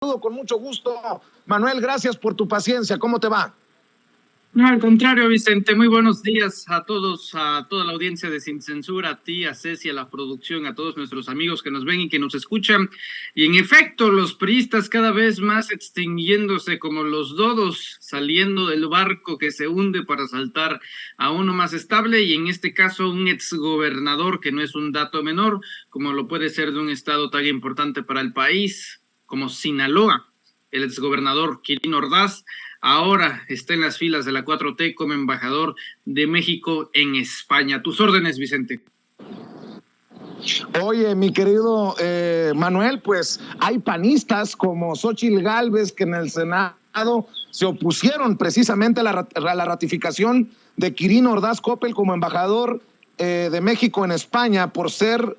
Con mucho gusto. Manuel, gracias por tu paciencia. ¿Cómo te va? No, al contrario, Vicente, muy buenos días a todos, a toda la audiencia de Sin Censura, a ti, a Ceci, a la producción, a todos nuestros amigos que nos ven y que nos escuchan. Y en efecto, los priistas cada vez más extinguiéndose como los dodos, saliendo del barco que se hunde para saltar a uno más estable, y en este caso un exgobernador, que no es un dato menor, como lo puede ser de un estado tan importante para el país como Sinaloa. El exgobernador Quirino Ordaz ahora está en las filas de la 4T como embajador de México en España. Tus órdenes, Vicente. Oye, mi querido Manuel, pues hay panistas como Xóchitl Gálvez que en el Senado se opusieron precisamente a la ratificación de Quirino Ordaz Coppel como embajador de México en España por ser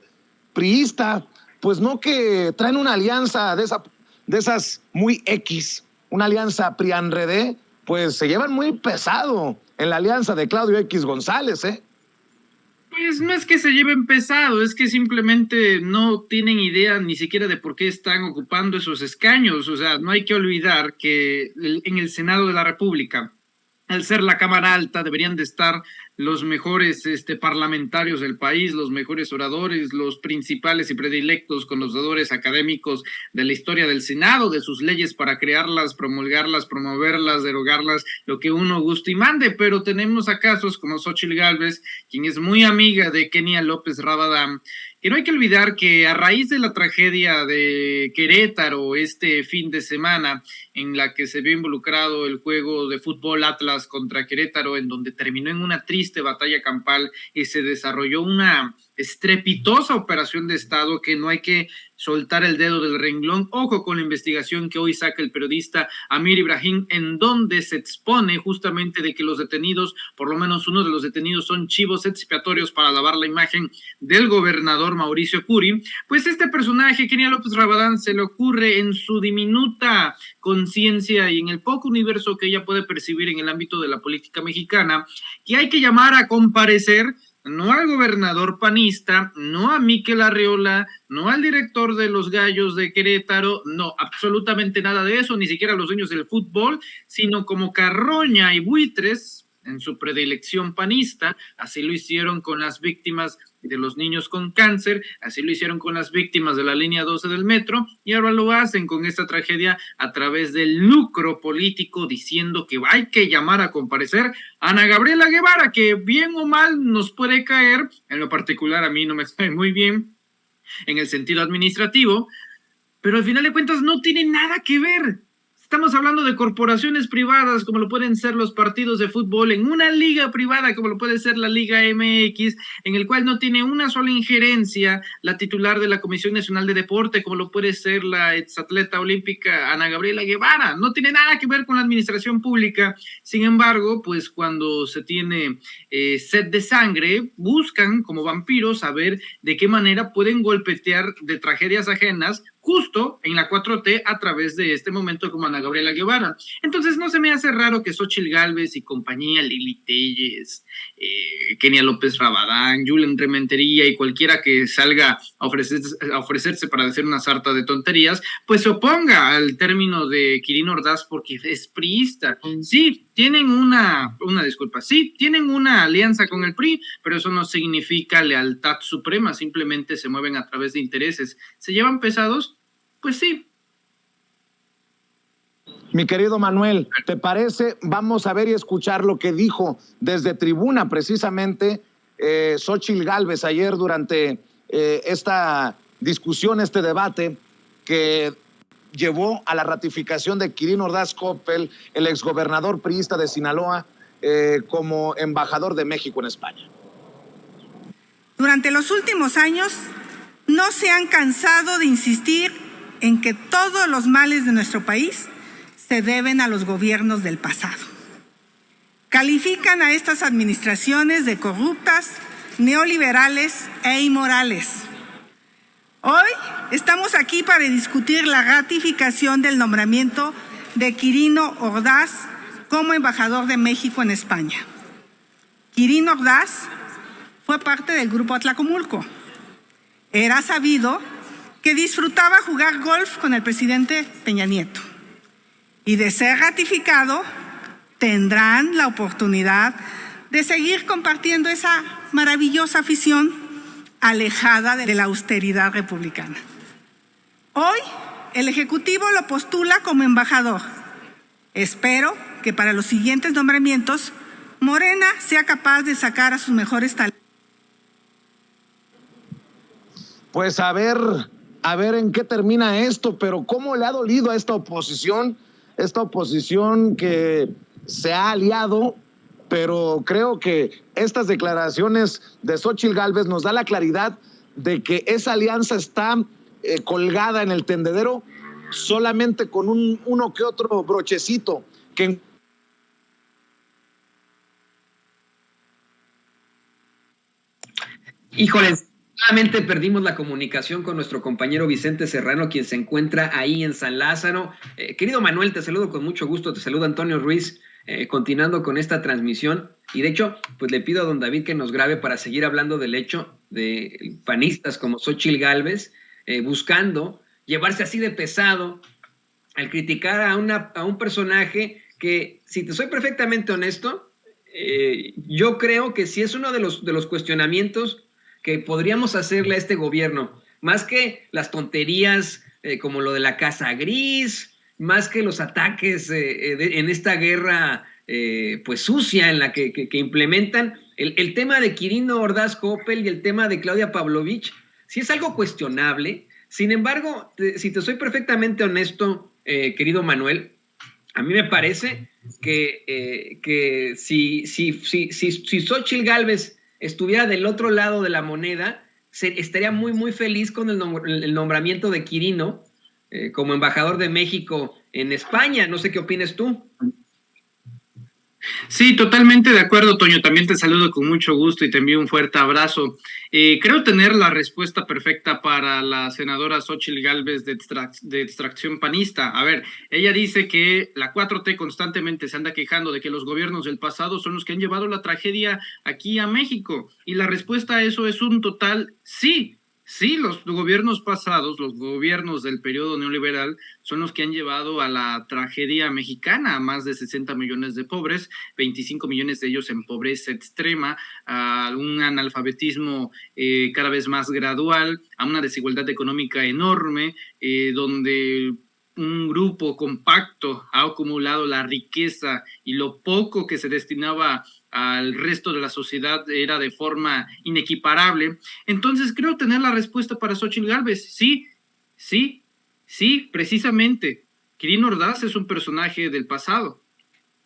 priista. Pues no, que traen una alianza de esas muy X, una alianza PRI-ANRED, pues se llevan muy pesado en la alianza de Claudio X González, ¿eh? Pues no es que se lleven pesado, es que simplemente no tienen idea ni siquiera de por qué están ocupando esos escaños. O sea, no hay que olvidar que en el Senado de la República, al ser la Cámara Alta, deberían de estar los mejores parlamentarios del país, los mejores oradores, los principales y predilectos conocedores académicos de la historia del Senado, de sus leyes para crearlas, promulgarlas, promoverlas, derogarlas, lo que uno guste y mande. Pero tenemos a casos como Xóchitl Gálvez, quien es muy amiga de Kenia López Rabadán, que no hay que olvidar que a raíz de la tragedia de Querétaro este fin de semana, en la que se vio involucrado el juego de fútbol Atlas contra Querétaro, en donde terminó en una triste batalla campal y se desarrolló una estrepitosa operación de Estado que no hay que soltar el dedo del renglón. Ojo con la investigación que hoy saca el periodista Amir Ibrahim, en donde se expone justamente de que los detenidos, por lo menos uno de los detenidos, son chivos expiatorios para lavar la imagen del gobernador Mauricio Curi. Pues este personaje, Kenia López Rabadán, se le ocurre en su diminuta conciencia y en el poco universo que ella puede percibir en el ámbito de la política mexicana, que hay que llamar a comparecer no al gobernador panista, no a Miquel Arriola, no al director de los Gallos de Querétaro, no, absolutamente nada de eso, ni siquiera a los dueños del fútbol, sino como carroña y buitres en su predilección panista. Así lo hicieron con las víctimas de los niños con cáncer, así lo hicieron con las víctimas de la línea 12 del metro, y ahora lo hacen con esta tragedia a través del lucro político, diciendo que hay que llamar a comparecer a Ana Gabriela Guevara, que bien o mal nos puede caer, en lo particular a mí no me cae muy bien en el sentido administrativo, pero al final de cuentas no tiene nada que ver. Estamos hablando de corporaciones privadas, como lo pueden ser los partidos de fútbol, en una liga privada, como lo puede ser la Liga MX, en el cual no tiene una sola injerencia la titular de la Comisión Nacional de Deporte, como lo puede ser la exatleta olímpica Ana Gabriela Guevara. No tiene nada que ver con la administración pública. Sin embargo, pues cuando se tiene sed de sangre, buscan como vampiros saber de qué manera pueden golpetear de tragedias ajenas justo en la 4T a través de este momento como Ana Gabriela Guevara. Entonces no se me hace raro que Xóchitl Gálvez y compañía, Lili Telles, Kenia López Rabadán, Julen Rementería y cualquiera que salga a ofrecerse para decir una sarta de tonterías, pues se oponga al término de Quirino Ordaz porque es priista. Sí, tienen sí, tienen una alianza con el PRI, pero eso no significa lealtad suprema, simplemente se mueven a través de intereses. ¿Se llevan pesados? Pues sí. Mi querido Manuel, ¿te parece? Vamos a ver y escuchar lo que dijo desde tribuna precisamente Xóchitl Gálvez ayer durante esta discusión, este debate que llevó a la ratificación de Quirino Ordaz Coppel, el exgobernador priista de Sinaloa, como embajador de México en España. Durante los últimos años no se han cansado de insistir en que todos los males de nuestro país se deben a los gobiernos del pasado. Califican a estas administraciones de corruptas, neoliberales e inmorales. Hoy estamos aquí para discutir la ratificación del nombramiento de Quirino Ordaz como embajador de México en España. Quirino Ordaz fue parte del Grupo Atlacomulco. Era sabido que disfrutaba jugar golf con el presidente Peña Nieto. Y de ser ratificado, tendrán la oportunidad de seguir compartiendo esa maravillosa afición alejada de la austeridad republicana. Hoy, el Ejecutivo lo postula como embajador. Espero que para los siguientes nombramientos, Morena sea capaz de sacar a sus mejores talentos. Pues a ver en qué termina esto, pero cómo le ha dolido a esta oposición que se ha aliado, pero creo que estas declaraciones de Xóchitl Gálvez nos da la claridad de que esa alianza está colgada en el tendedero solamente con uno que otro brochecito que Híjoles, nuevamente perdimos la comunicación con nuestro compañero Vicente Serrano, quien se encuentra ahí en San Lázaro. Querido Manuel, te saludo con mucho gusto, te saluda Antonio Ruiz, continuando con esta transmisión. Y de hecho, pues le pido a don David que nos grabe para seguir hablando del hecho de panistas como Xóchitl Gálvez, buscando llevarse así de pesado al criticar a un personaje que, si te soy perfectamente honesto, yo creo que sí es uno de los cuestionamientos que podríamos hacerle a este gobierno, más que las tonterías como lo de la Casa Gris, más que los ataques en esta guerra pues sucia en la que implementan, el tema de Quirino Ordaz Coppel y el tema de Claudia Pavlovich, sí es algo cuestionable. Sin embargo, si te soy perfectamente honesto, querido Manuel, a mí me parece que si Xóchitl Gálvez estuviera del otro lado de la moneda, estaría muy, muy feliz con el nombramiento de Quirino como embajador de México en España. No sé qué opinas tú. Sí, totalmente de acuerdo, Toño. También te saludo con mucho gusto y te envío un fuerte abrazo. Creo tener la respuesta perfecta para la senadora Xóchitl Gálvez de extracción panista. A ver, ella dice que la 4T constantemente se anda quejando de que los gobiernos del pasado son los que han llevado la tragedia aquí a México. Y la respuesta a eso es un total sí. Sí, los gobiernos pasados, los gobiernos del periodo neoliberal, son los que han llevado a la tragedia mexicana, a más de 60 millones de pobres, 25 millones de ellos en pobreza extrema, a un analfabetismo cada vez más gradual, a una desigualdad económica enorme, donde un grupo compacto ha acumulado la riqueza y lo poco que se destinaba al resto de la sociedad era de forma inequiparable. Entonces creo tener la respuesta para Xóchitl Gálvez. Sí, precisamente. Quirino Ordaz es un personaje del pasado.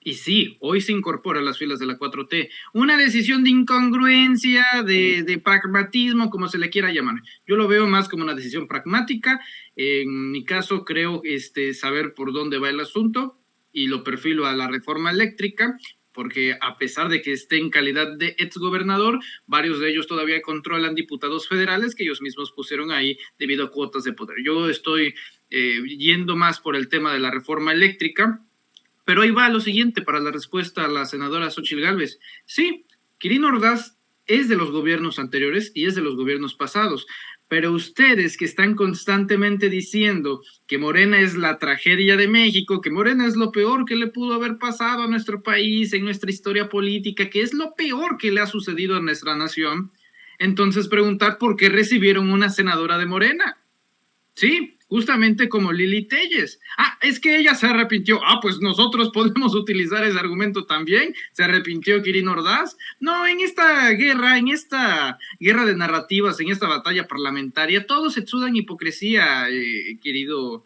Y sí, hoy se incorpora a las filas de la 4T. Una decisión de incongruencia, de pragmatismo, como se le quiera llamar. Yo lo veo más como una decisión pragmática. En mi caso, creo saber por dónde va el asunto y lo perfilo a la reforma eléctrica, porque a pesar de que esté en calidad de exgobernador, varios de ellos todavía controlan diputados federales que ellos mismos pusieron ahí debido a cuotas de poder. Yo estoy yendo más por el tema de la reforma eléctrica. Pero ahí va lo siguiente para la respuesta a la senadora Xóchitl Gálvez. Sí, Quirino Ordaz es de los gobiernos anteriores y es de los gobiernos pasados, pero ustedes que están constantemente diciendo que Morena es la tragedia de México, que Morena es lo peor que le pudo haber pasado a nuestro país en nuestra historia política, que es lo peor que le ha sucedido a nuestra nación, entonces preguntar por qué recibieron una senadora de Morena. Sí, justamente como Lili Telles. Es que ella se arrepintió. Pues nosotros podemos utilizar ese argumento también. ¿Se arrepintió Quirino Ordaz? No, en esta guerra de narrativas, en esta batalla parlamentaria, todos exudan hipocresía, querido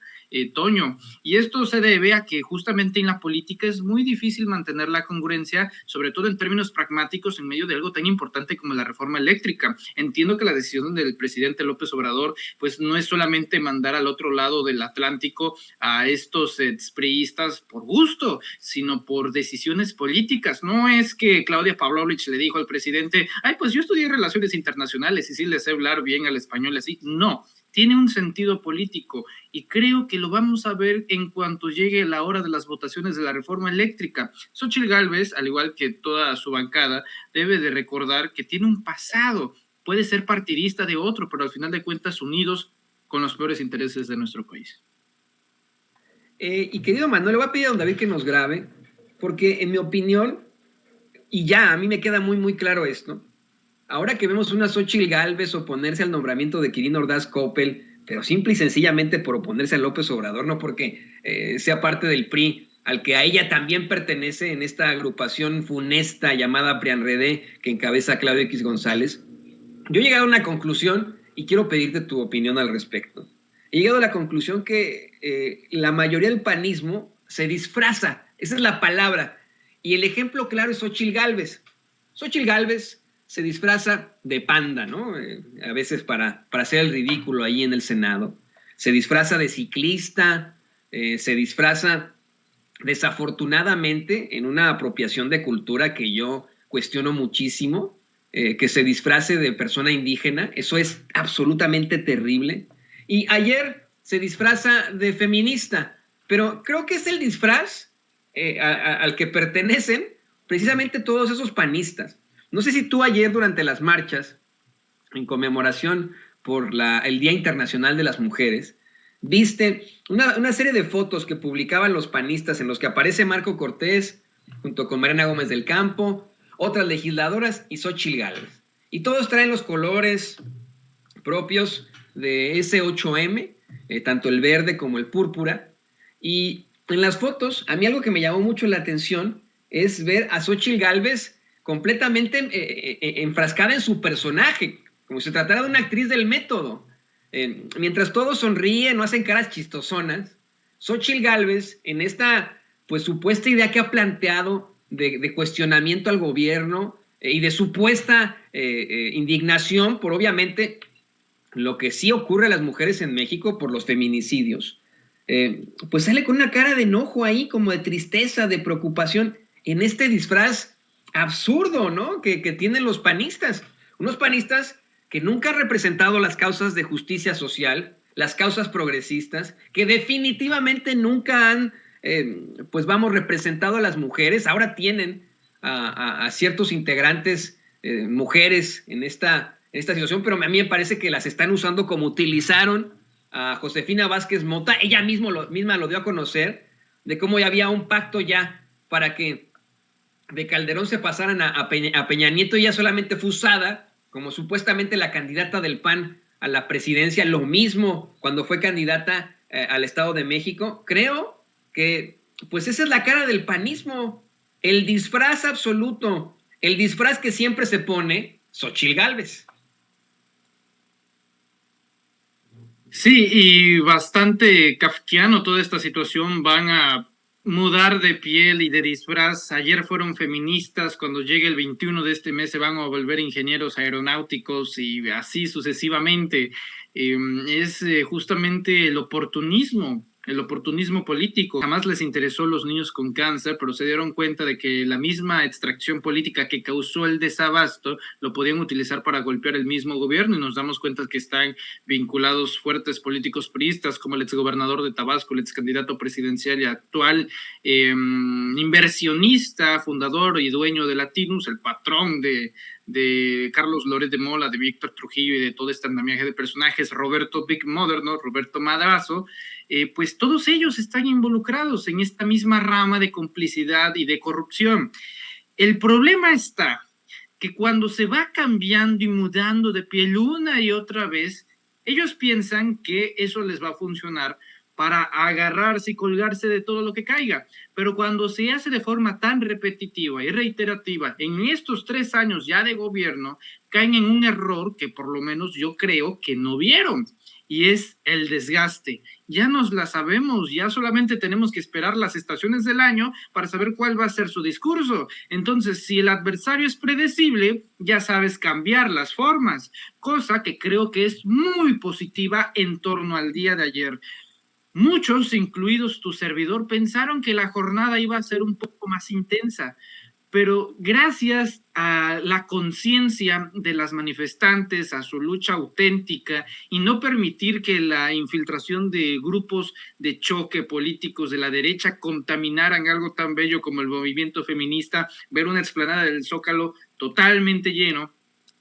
Toño. Y esto se debe a que justamente en la política es muy difícil mantener la congruencia, sobre todo en términos pragmáticos, en medio de algo tan importante como la reforma eléctrica. Entiendo que la decisión del presidente López Obrador pues no es solamente mandar al otro lado del Atlántico a estos expriistas por gusto, sino por decisiones políticas. No es que Claudia Pavlovich le dijo al presidente, pues yo estudié relaciones internacionales y sí les sé hablar bien al español así. No, tiene un sentido político y creo que lo vamos a ver en cuanto llegue la hora de las votaciones de la reforma eléctrica. Xóchitl Gálvez, al igual que toda su bancada, debe de recordar que tiene un pasado, puede ser partidista de otro, pero al final de cuentas unidos con los peores intereses de nuestro país. Y querido Manuel, le voy a pedir a don David que nos grabe, porque en mi opinión, y ya a mí me queda muy, muy claro esto, ahora que vemos una Xóchitl Gálvez oponerse al nombramiento de Quirino Ordaz Coppel, pero simple y sencillamente por oponerse a López Obrador, no porque sea parte del PRI, al que a ella también pertenece en esta agrupación funesta llamada PRIANREDE que encabeza Claudio X González, yo he llegado a una conclusión y quiero pedirte tu opinión al respecto. He llegado a la conclusión que la mayoría del panismo se disfraza, esa es la palabra, y el ejemplo claro es Xóchitl Gálvez. Xóchitl Gálvez se disfraza de panda, ¿no? A veces para hacer el ridículo ahí en el Senado. Se disfraza de ciclista, se disfraza desafortunadamente en una apropiación de cultura que yo cuestiono muchísimo, que se disfrace de persona indígena, eso es absolutamente terrible. Y ayer se disfraza de feminista, pero creo que es el disfraz al que pertenecen precisamente todos esos panistas. No sé si tú ayer durante las marchas, en conmemoración por el Día Internacional de las Mujeres, viste una serie de fotos que publicaban los panistas en los que aparece Marco Cortés junto con Mariana Gómez del Campo, otras legisladoras y Xóchitl Gálvez. Y todos traen los colores propios de ese 8M, tanto el verde como el púrpura. Y en las fotos, a mí algo que me llamó mucho la atención es ver a Xóchitl Gálvez completamente enfrascada en su personaje, como si se tratara de una actriz del método. Mientras todos sonríen, no hacen caras chistosonas, Xóchitl Gálvez, en esta pues supuesta idea que ha planteado de cuestionamiento al gobierno y de supuesta indignación por obviamente lo que sí ocurre a las mujeres en México por los feminicidios, pues sale con una cara de enojo ahí, como de tristeza, de preocupación, en este disfraz absurdo, ¿no? Que tienen los panistas, unos panistas que nunca han representado las causas de justicia social, las causas progresistas, que definitivamente nunca han, representado a las mujeres. Ahora tienen a ciertos integrantes mujeres en esta situación, pero a mí me parece que las están usando como utilizaron a Josefina Vázquez Mota. Ella misma lo dio a conocer, de cómo ya había un pacto ya para que de Calderón se pasaran a Peña Nieto. Ella solamente fue usada como supuestamente la candidata del PAN a la presidencia, lo mismo cuando fue candidata al Estado de México. Creo que pues esa es la cara del panismo, el disfraz absoluto, el disfraz que siempre se pone Xóchitl Gálvez. Sí, y bastante kafkiano toda esta situación. Van a mudar de piel y de disfraz. Ayer fueron feministas, cuando llegue el 21 de este mes se van a volver ingenieros aeronáuticos y así sucesivamente. Es justamente el oportunismo político. Jamás les interesó los niños con cáncer, pero se dieron cuenta de que la misma extracción política que causó el desabasto lo podían utilizar para golpear el mismo gobierno, y nos damos cuenta que están vinculados fuertes políticos priistas como el exgobernador de Tabasco, el excandidato presidencial y actual inversionista, fundador y dueño de Latinus, el patrón de Carlos Loret de Mola, de Víctor Trujillo y de todo este andamiaje de personajes, Roberto Big Mother, ¿no? Roberto Madrazo. Pues todos ellos están involucrados en esta misma rama de complicidad y de corrupción. El problema está que cuando se va cambiando y mudando de piel una y otra vez, ellos piensan que eso les va a funcionar para agarrarse y colgarse de todo lo que caiga. Pero cuando se hace de forma tan repetitiva y reiterativa, en estos 3 años ya de gobierno, caen en un error que por lo menos yo creo que no vieron, y es el desgaste. Ya nos la sabemos, ya solamente tenemos que esperar las estaciones del año para saber cuál va a ser su discurso. Entonces, si el adversario es predecible, ya sabes cambiar las formas, cosa que creo que es muy positiva en torno al día de ayer. Muchos, incluidos tu servidor, pensaron que la jornada iba a ser un poco más intensa, pero gracias a la conciencia de las manifestantes, a su lucha auténtica y no permitir que la infiltración de grupos de choque políticos de la derecha contaminaran algo tan bello como el movimiento feminista, ver una explanada del Zócalo totalmente lleno,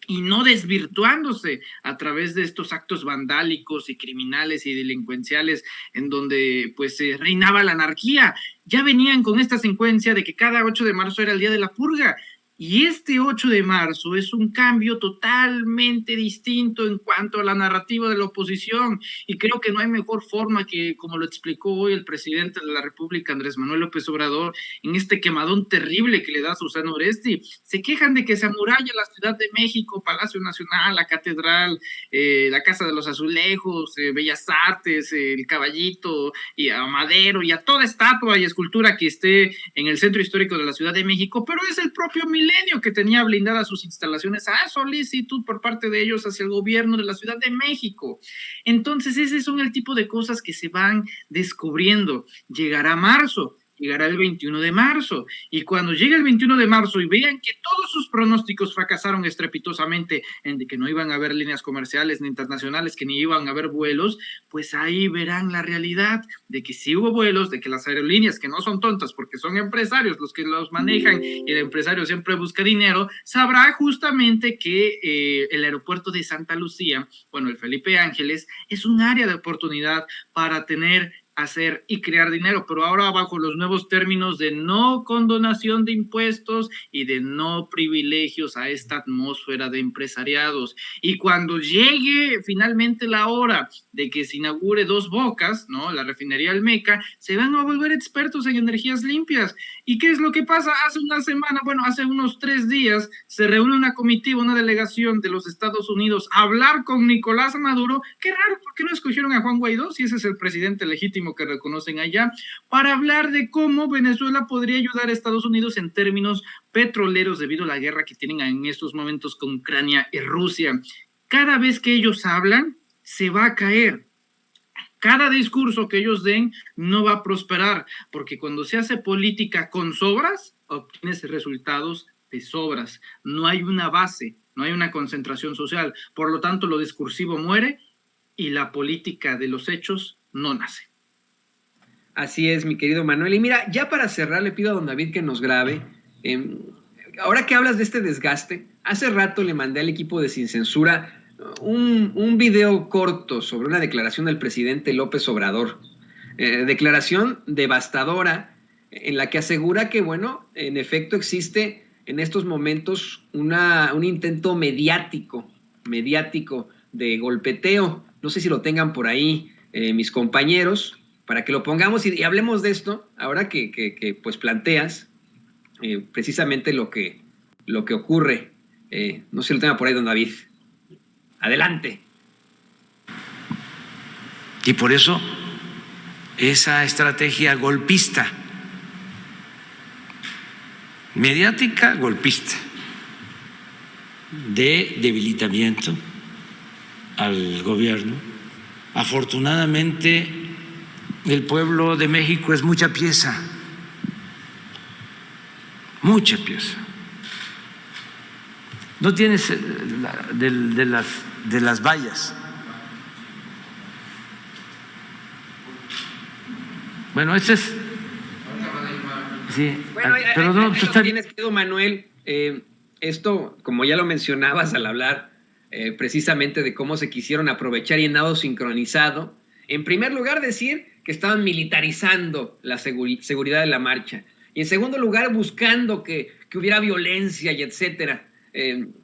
y no desvirtuándose a través de estos actos vandálicos y criminales y delincuenciales en donde pues reinaba la anarquía. Ya venían con esta secuencia de que cada 8 de marzo era el día de la purga. Y este 8 de marzo es un cambio totalmente distinto en cuanto a la narrativa de la oposición. Y creo que no hay mejor forma que, como lo explicó hoy el presidente de la República, Andrés Manuel López Obrador, en este quemadón terrible que le da Susana Oresti. Se quejan de que se amuralla la Ciudad de México, Palacio Nacional, la Catedral, la Casa de los Azulejos, Bellas Artes, el Caballito, y a Madero, y a toda estatua y escultura que esté en el centro histórico de la Ciudad de México, pero es el propio Milenio que tenía blindadas sus instalaciones a solicitud por parte de ellos hacia el gobierno de la Ciudad de México. Entonces, ese son el tipo de cosas que se van descubriendo. Llegará marzo, llegará el 21 de marzo, y cuando llegue el 21 de marzo y vean que todos sus pronósticos fracasaron estrepitosamente en de que no iban a haber líneas comerciales ni internacionales, que ni iban a haber vuelos, pues ahí verán la realidad de que sí hubo vuelos, de que las aerolíneas, que no son tontas porque son empresarios los que los manejan y el empresario siempre busca dinero, sabrá justamente que el aeropuerto de Santa Lucía, bueno, el Felipe Ángeles, es un área de oportunidad para tener, hacer y crear dinero, pero ahora bajo los nuevos términos de no condonación de impuestos y de no privilegios a esta atmósfera de empresariados. Y cuando llegue finalmente la hora de que se inaugure Dos Bocas, ¿no?, la refinería Olmeca, se van a volver expertos en energías limpias. ¿Y qué es lo que pasa? Hace una semana, bueno, hace unos 3 días, se reúne una comitiva, una delegación de los Estados Unidos a hablar con Nicolás Maduro. Qué raro, ¿por qué no escogieron a Juan Guaidó si ese es el presidente legítimo que reconocen allá? Para hablar de cómo Venezuela podría ayudar a Estados Unidos en términos petroleros debido a la guerra que tienen en estos momentos con Ucrania y Rusia. Cada vez que ellos hablan, se va a caer. Cada discurso que ellos den no va a prosperar, porque cuando se hace política con sobras, obtienes resultados de sobras. No hay una base, no hay una concentración social. Por lo tanto, lo discursivo muere y la política de los hechos no nace. Así es, mi querido Manuel. Y mira, ya para cerrar, le pido a don David que nos grabe. Ahora que hablas de este desgaste, hace rato le mandé al equipo de Sin Censura un video corto sobre una declaración del presidente López Obrador. Declaración devastadora en la que asegura que, bueno, en efecto existe en estos momentos un intento mediático de golpeteo. No sé si lo tengan por ahí mis compañeros, para que lo pongamos y hablemos de esto, ahora que pues planteas precisamente lo que ocurre. No sé si lo tenga por ahí don David. Adelante. Y por eso esa estrategia golpista, mediática golpista, de debilitamiento al gobierno. Afortunadamente, el pueblo de México es mucha pieza, mucha pieza. No tienes de las vallas. Bueno, este es. Sí, bueno, pero no, pues está... Tienes, querido Manuel, esto, como ya lo mencionabas al hablar precisamente de cómo se quisieron aprovechar y en nado sincronizado. En primer lugar, decir que estaban militarizando la seguridad de la marcha. Y en segundo lugar, buscando que hubiera violencia y etcétera.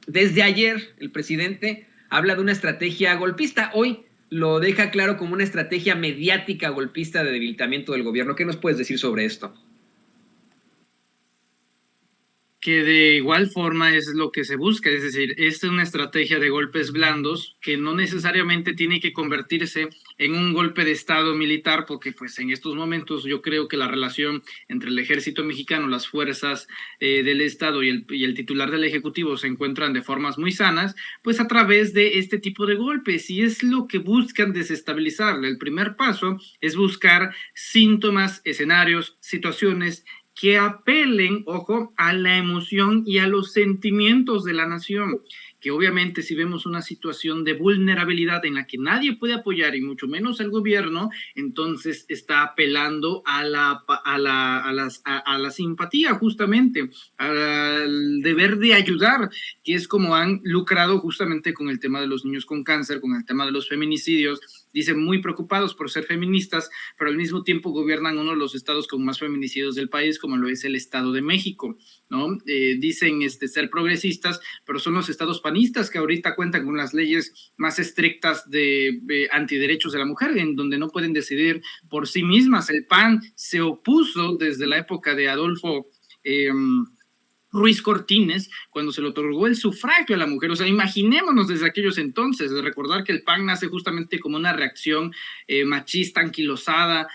Desde ayer, el presidente habla de una estrategia golpista. Hoy lo deja claro como una estrategia mediática golpista de debilitamiento del gobierno. ¿Qué nos puedes decir sobre esto? Que de igual forma es lo que se busca, es decir, es una estrategia de golpes blandos que no necesariamente tiene que convertirse en un golpe de Estado militar, porque pues en estos momentos yo creo que la relación entre el ejército mexicano, las fuerzas del Estado y el titular del Ejecutivo se encuentran de formas muy sanas, pues a través de este tipo de golpes, y es lo que buscan desestabilizar. El primer paso es buscar síntomas, escenarios, situaciones que apelen, ojo, a la emoción y a los sentimientos de la nación, que obviamente si vemos una situación de vulnerabilidad en la que nadie puede apoyar y mucho menos el gobierno, entonces está apelando a la simpatía, justamente, al deber de ayudar, que es como han lucrado justamente con el tema de los niños con cáncer, con el tema de los feminicidios. Dicen muy preocupados por ser feministas, pero al mismo tiempo gobiernan uno de los estados con más feminicidios del país, como lo es el Estado de México, ¿no? Dicen ser progresistas, pero son los estados panistas que ahorita cuentan con las leyes más estrictas de antiderechos de la mujer, en donde no pueden decidir por sí mismas. El PAN se opuso desde la época de Adolfo Ruiz Cortines, cuando se le otorgó el sufragio a la mujer. O sea, imaginémonos desde aquellos entonces, de recordar que el PAN nace justamente como una reacción machista, anquilosada,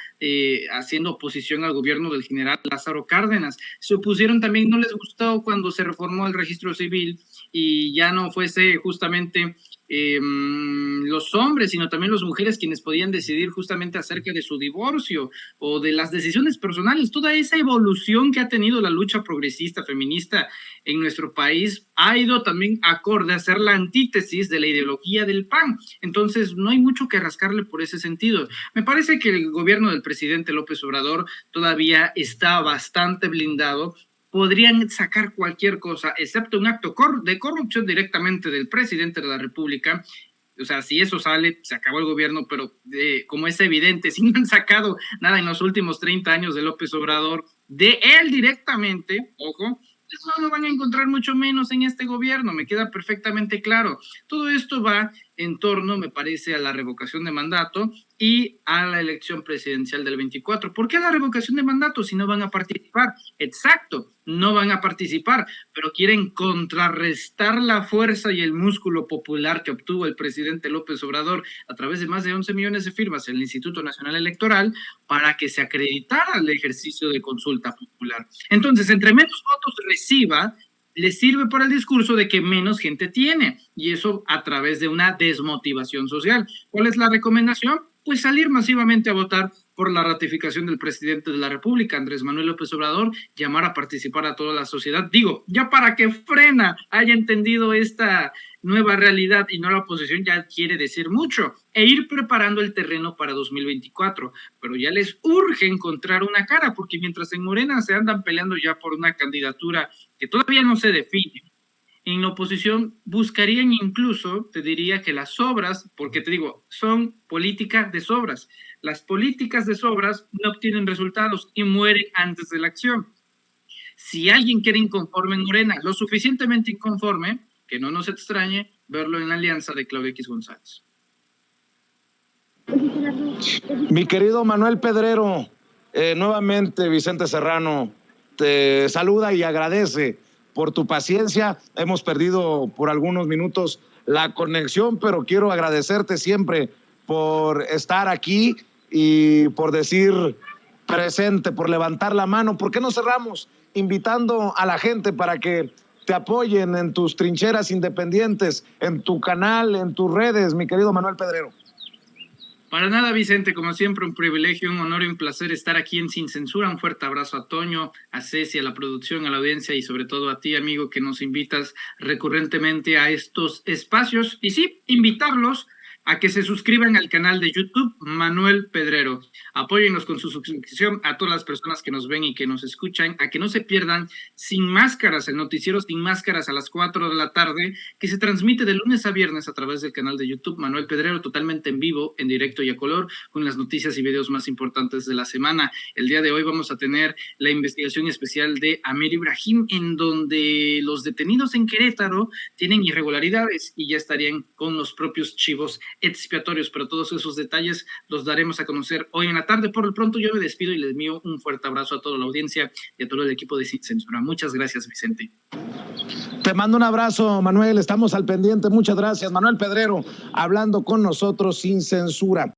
haciendo oposición al gobierno del general Lázaro Cárdenas. Se opusieron también, no les gustó cuando se reformó el registro civil y ya no fuese justamente los hombres, sino también las mujeres quienes podían decidir justamente acerca de su divorcio o de las decisiones personales. Toda esa evolución que ha tenido la lucha progresista feminista en nuestro país ha ido también acorde a ser la antítesis de la ideología del PAN. Entonces no hay mucho que rascarle por ese sentido. Me parece que el gobierno del presidente López Obrador todavía está bastante blindado. Podrían sacar cualquier cosa, excepto un acto de corrupción directamente del presidente de la República. O sea, si eso sale, se acabó el gobierno, pero como es evidente, si no han sacado nada en los últimos 30 años de López Obrador, de él directamente, ojo, pues no lo van a encontrar mucho menos en este gobierno, me queda perfectamente claro. Todo esto va en torno, me parece, a la revocación de mandato y a la elección presidencial del 24. ¿Por qué la revocación de mandato si no van a participar? Exacto, no van a participar, pero quieren contrarrestar la fuerza y el músculo popular que obtuvo el presidente López Obrador a través de más de 11 millones de firmas en el Instituto Nacional Electoral para que se acreditara el ejercicio de consulta popular. Entonces, entre menos votos reciba, le sirve para el discurso de que menos gente tiene, y eso a través de una desmotivación social. ¿Cuál es la recomendación? Pues salir masivamente a votar por la ratificación del presidente de la República, Andrés Manuel López Obrador, llamar a participar a toda la sociedad. Digo, ya para que Frena haya entendido esta nueva realidad y no la oposición, ya quiere decir mucho, e ir preparando el terreno para 2024, pero ya les urge encontrar una cara, porque mientras en Morena se andan peleando ya por una candidatura que todavía no se define, en la oposición buscarían incluso, te diría que las obras, porque te digo, son política de sobras. Las políticas de sobras no obtienen resultados y mueren antes de la acción. Si alguien quiere inconforme en Morena, lo suficientemente inconforme, que no nos extrañe verlo en la alianza de Claudio X González. Mi querido Manuel Pedrero, nuevamente Vicente Serrano te saluda y agradece por tu paciencia. Hemos perdido por algunos minutos la conexión, pero quiero agradecerte siempre por estar aquí y por decir presente, por levantar la mano. ¿Por qué no cerramos invitando a la gente para que te apoyen en tus trincheras independientes, en tu canal, en tus redes, mi querido Manuel Pedrero? Para nada, Vicente, como siempre, un privilegio, un honor y un placer estar aquí en Sin Censura. Un fuerte abrazo a Toño, a Ceci, a la producción, a la audiencia y sobre todo a ti, amigo, que nos invitas recurrentemente a estos espacios. Y sí, invitarlos a que se suscriban al canal de YouTube Manuel Pedrero. Apóyennos con su suscripción a todas las personas que nos ven y que nos escuchan, a que no se pierdan Sin Máscaras, el noticiero Sin Máscaras a las 4 de la tarde, que se transmite de lunes a viernes a través del canal de YouTube Manuel Pedrero, totalmente en vivo, en directo y a color, con las noticias y videos más importantes de la semana. El día de hoy vamos a tener la investigación especial de Amir Ibrahim, en donde los detenidos en Querétaro tienen irregularidades y ya estarían con los propios chivos expiatorios, pero todos esos detalles los daremos a conocer hoy en la tarde. Por lo pronto yo me despido y les envío un fuerte abrazo a toda la audiencia y a todo el equipo de Sin Censura. Muchas gracias, Vicente. Te mando un abrazo, Manuel, estamos al pendiente. Muchas gracias, Manuel Pedrero, hablando con nosotros Sin Censura.